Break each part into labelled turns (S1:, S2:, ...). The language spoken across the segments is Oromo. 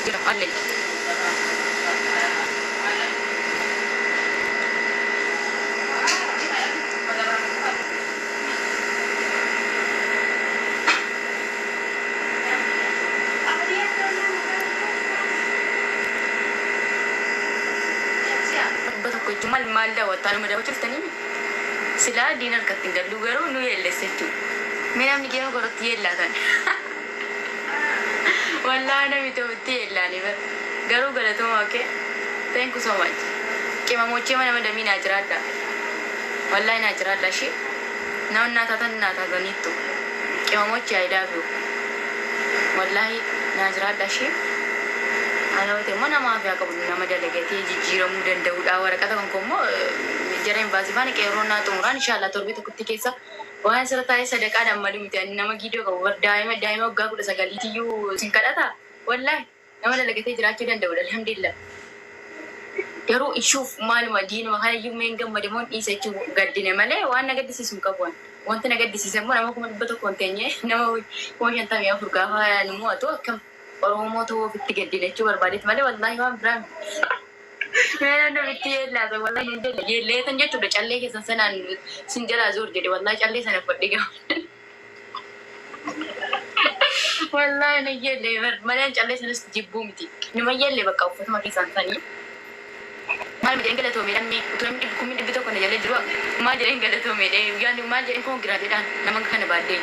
S1: علي بتوكل جمال مال ده وطالع مداوي تفتني سلا دينار كتير قالوا قالوا إنه يلسيتو مين أمي كيما قرطي يلا ثاني والله أنا متوتي يلا نبى قالوا قالتوا ما كي thank you so much كيما موتشي ما نمد مين أجراد ده والله أنا أجراد لا شيء ناتا غنيتو كيما موتشي I love you والله ناجراد لا شيء أنا وتي ما نما في أكبر نما دلقتي جيرو مودن داود أورا كذا كم جرين بازيفاني كيرونا تمران إن شاء الله تربيت كنت كيسا وأنا سرتاي صدق أنا مالي متأني نما جيدو كور دايما وقع كل سجالي تيجو سنكرتا والله نما دلقتي جراكي دن داود الحمد لله يرو يشوف مال مدينة وهاي يومين قم مدمون إيسا قدنا ماله وأنا قد سيسم كابون وأنت نقد سيسمون أنا كمان بتو كونتينية نما وين تام يا فرقها نمو أتو كم oromo to fitti gaddine chu barbaadeet malee wallahi waan biraan meena bitti yeellaa wallahi hundee yeellee tan jechuudha callee keessan sanaan sin jalaa zoor jedhe wallahi callee sana fadhi gaafadhe wallahi na yeellee malee callee sanas jibbuu miti nima yeellee bakka uffatuma keessan sanii maal midhaan galatoo midhaan utuu namni kummi dhibbi tokko na jalee jiru maal jedheen galatoo midhaan yaani maal jedheen kun giraateedhaan nama kana baaddee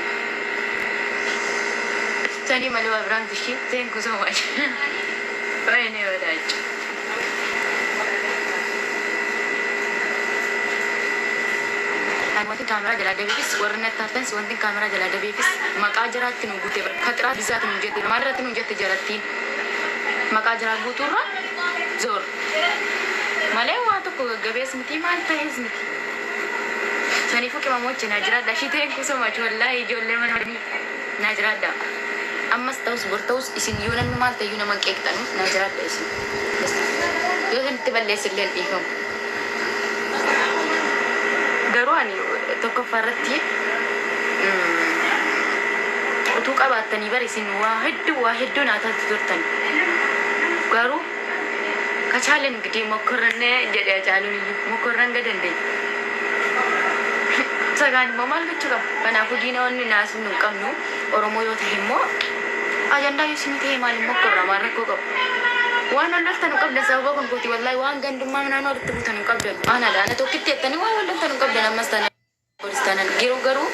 S1: Tadi malu abram tishi, thank you so much. Bye, never that. wanti kaamera jala deebifis warri nettaafens wanti kaamera jala deebifis maqaa jiraatti nu guute katira bisaatti nu jette maalirratti nu jette jaratti maqaa jiraa guuturra zoor malee waa tokko gaggabees miti maal ta'es miti saniifuu qimamochi na jiraadha shiteen kusumach wallahi ijoollee mana na jiraadha ammas ta'us borta'us isin yoo namni maal ta'uu nama qeeqxanu na jiraadha isin yoo itti balleessillee dhiifamu garuu ani tokko farratti utuu qabaatanii bari isin waa hedduu naataatti turtan garuu kachaaleen gidii mokkorranne jedhe ajaaluun mokkorran gadande sagaan immoo maal gochuu qaba kanaafuu diinonni naasuu nu qabnu oromoo yoo ta'e immoo ajandaa yoo isin ta'e maal mokkorra maal rakkoo qabu waan wallolta nu qabdan sababa kan kooti wallahi waan gandummaa naannoo walitti buutan nu qabdan ana tokkitti jettanii waan wallolta nu qabdan ammas tana Koristanan garuu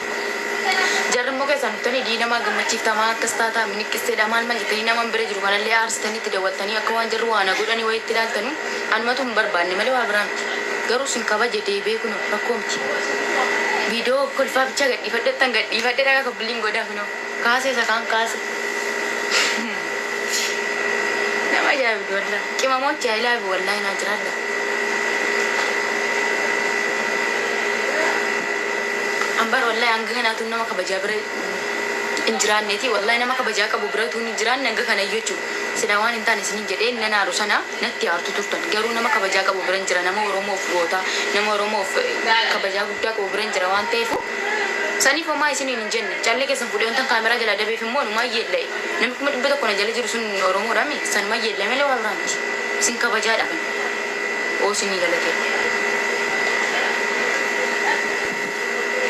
S1: jarmoo keessan tani diinamaa gammachiiftamaa akkas taataa miniqqisteedha maal jetanii nama bira jiru kanallee aarsitanii itti daawwattanii akka waan jarru waan godhanii wayii itti ilaaltanu anumatu hin barbaanne malee waa biraan garuu sun kabaje deebee kun rakkoo miti viidiyoo kolfaa bicha gadhiifadhe dhagaa kabbiliin godhaa kun kaasee isa kaan kaase nama ajaa'ibdu wallah qimamochi ailaabi wallahi naa jiraadha ambar wallahi anga kana tun nama kabaja bira injiraanneeti wallahi nama kabaja qabu bira tun injiraanne anga kana jechu sida waan intaan isin jedhee nana arusana natti aartu turtan garuu nama kabaja qabu bira injira nama oromoo fuota nama oromoo kabaja guddaa qabu bira injira waan ta'eef saniif homaa isin hin jenne challe keessan fuudhee wantan kaamera jala dabeef immoo numa yeella'e namni kuma dhibba tokko na jala jiru sun oromoodha mi sanuma yeella'e malee waa biraanti isin kabajaadha kan oosinii galatee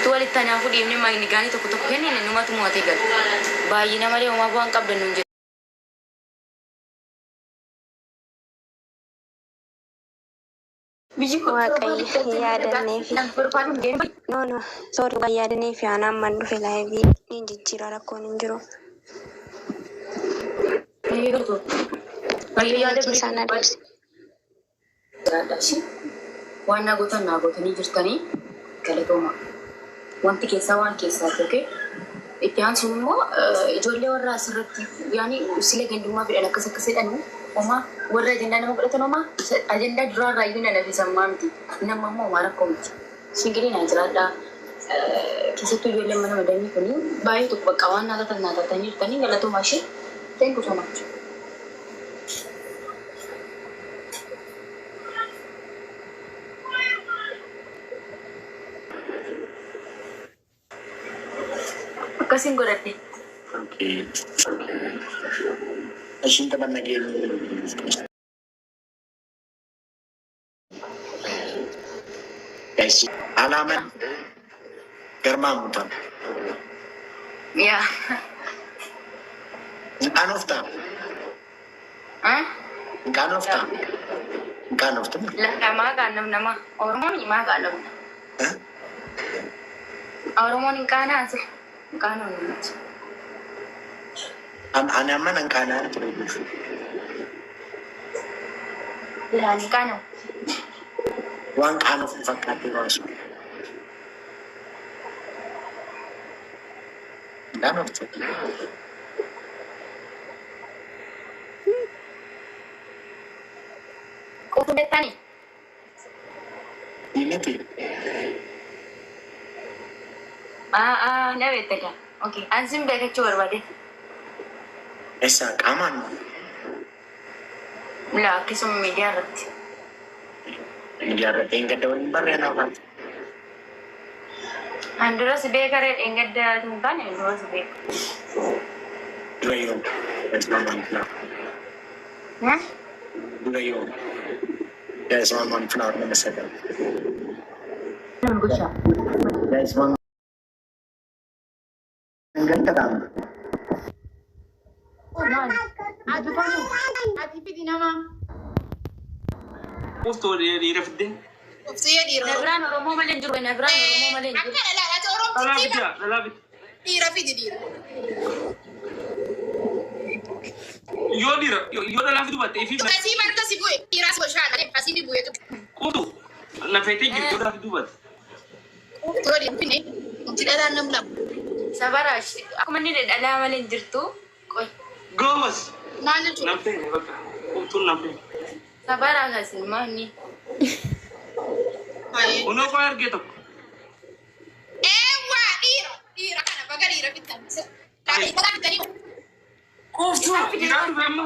S1: Tuwali tanya aku di ini main digani toko ini nih numatu mau tegal. Bayi nama dia mau buang kap dan nunjuk.
S2: Waaqayyo yaadannee no sorry waan yaadannee fi aanaan man dhufe laayivii ni jijjiira rakkoon hin jiru. Isaan adeemsi.
S1: Waan naagotanii jirtanii galatooma. Wanti keessa waan keessaa tokko itti aansuun immoo ijoollee warra asirratti yaani usilee gandummaa fedhan akkas jedhanu homaa warra ajandaa nama godhatan homaa ajandaa duraarraa iyyuu na lafisammaa miti nama immoo homaa rakkoo miti singilii naa jiraadhaa keessattuu ijoollee mana madanii kun baay'ee tokko bakka waan naatatanii jirtanii galatoomaa ishee thank you so much. Kasih gue deh.
S3: Ashin teman lagi. Guys, alaman germa mutan.
S1: Ya.
S3: Anofta.
S1: Hah?
S3: Anofta. Anofta.
S1: Lah nama kan nama orang ni mah kan.
S3: Hah?
S1: Orang ni kanan sih. Kanan.
S3: Anaman ang kanan terus.
S1: Lah ni kanan.
S3: Wang kanof fakati was. Anofta.
S1: Kau sudah tani?
S3: Ini tu.
S1: Nak betul dah. Okay, ansim dah kecur bade.
S3: Esa kaman.
S1: Lah, kisah media rat.
S3: Dia ada tingkat daun barang apa?
S1: Andro sebekar enggak ada tungkan Andro sebek.
S3: Dua yom. That's one flower.
S1: Hah?
S3: Dua yom. There's one flower na masada.
S1: Bagus ya.
S3: There's one. Ang ganda lang.
S1: Oh, man. Ati pa mo. Ati pidi nama.
S4: Ufto di rafidin.
S5: Ufto ya di ro.
S1: Nebran Oromo malenjur, Nebran Oromo malenjur.
S5: Akka la ati Oromo
S4: Lalabit
S5: tiba.
S4: ya, lalabit.
S5: Di rafidi di.
S4: Yo dira, yo lalabit buat TV.
S5: Kasi man kasi buy. Di ras ko siya na kasi di buy to.
S4: Kudu. Na fete gitu, yo lalabit buat.
S5: Ufto di pini. Tidak ada nam.
S1: Sabar ash. Aku mandi ada malenjur tu. Koi.
S4: Gomas.
S5: Nalo tu.
S4: Nampe, baka. Ufto nampe.
S1: Sabar ash mah ni.
S5: Ay.
S4: Uno ko gitu.
S5: Ewa di kana baga di rafitan. Kali kala tani.
S4: Ufto, dira tu bema.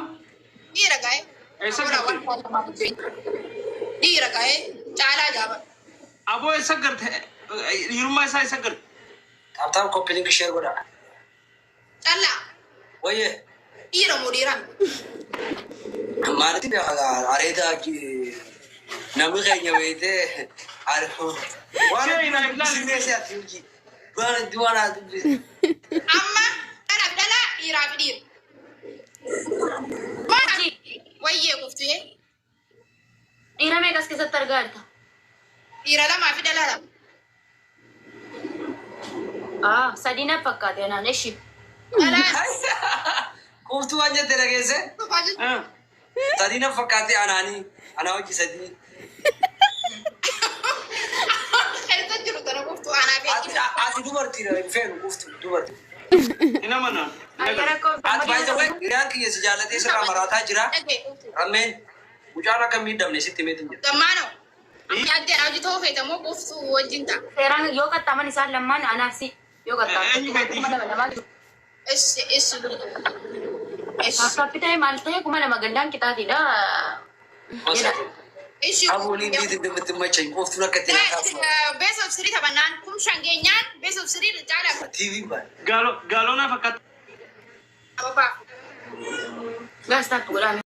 S5: Di ragai.
S4: Esa gitu.
S5: Di ragai. Chala jaba.
S4: Abo esa करते यरूमा ऐसा कर
S6: आपताम को पिलिंग शेयर गोड़ा
S5: Chala.
S6: वही
S5: Di ra mo di ra.
S6: मारती भी अरे था कि नमक कहीं हुए थे अरे वाला सीने से आती हूँ कि वाला दुआना
S5: Amma kana bidala di rafidi. Mana? Waye ufto ye.
S1: Ira me kas kisah tergarta.
S5: Di ra la ma fidala la.
S1: Sadina pakka de na neshi.
S5: Chala.
S6: कोफ्तु आने तेरे कैसे
S5: Baga.
S4: हां
S6: तरी ना फकाते अनानी अनाव की सदी
S5: Esa juru tara ufto ana be.
S6: आज दुबर तीर फेर कोफ्तु दुबर
S4: ina mana
S1: Ayara ko.
S6: आज भाई तो वही इराक की ये सजालत है सरा मराठा जिरा
S5: Ege.
S6: रमेन मुझाना कमी दमने से तिमे तुम
S5: Gamano. Amma adde auji to fe tamo ufto wajinta.
S1: Serang yo kata man isa laman anasi. Yo kata.
S5: Es
S1: Tapi tayo maltaya kumana magandang kita tidak.
S5: es
S6: अब उन्हीं भी दिन में तुम चाहिए कोफ्तु ना कहते हैं
S5: base of Sri tabanan kum shangenyan base of Sri jala
S6: TV पर
S4: galo na fakat
S5: apa
S1: Gasta ko lang.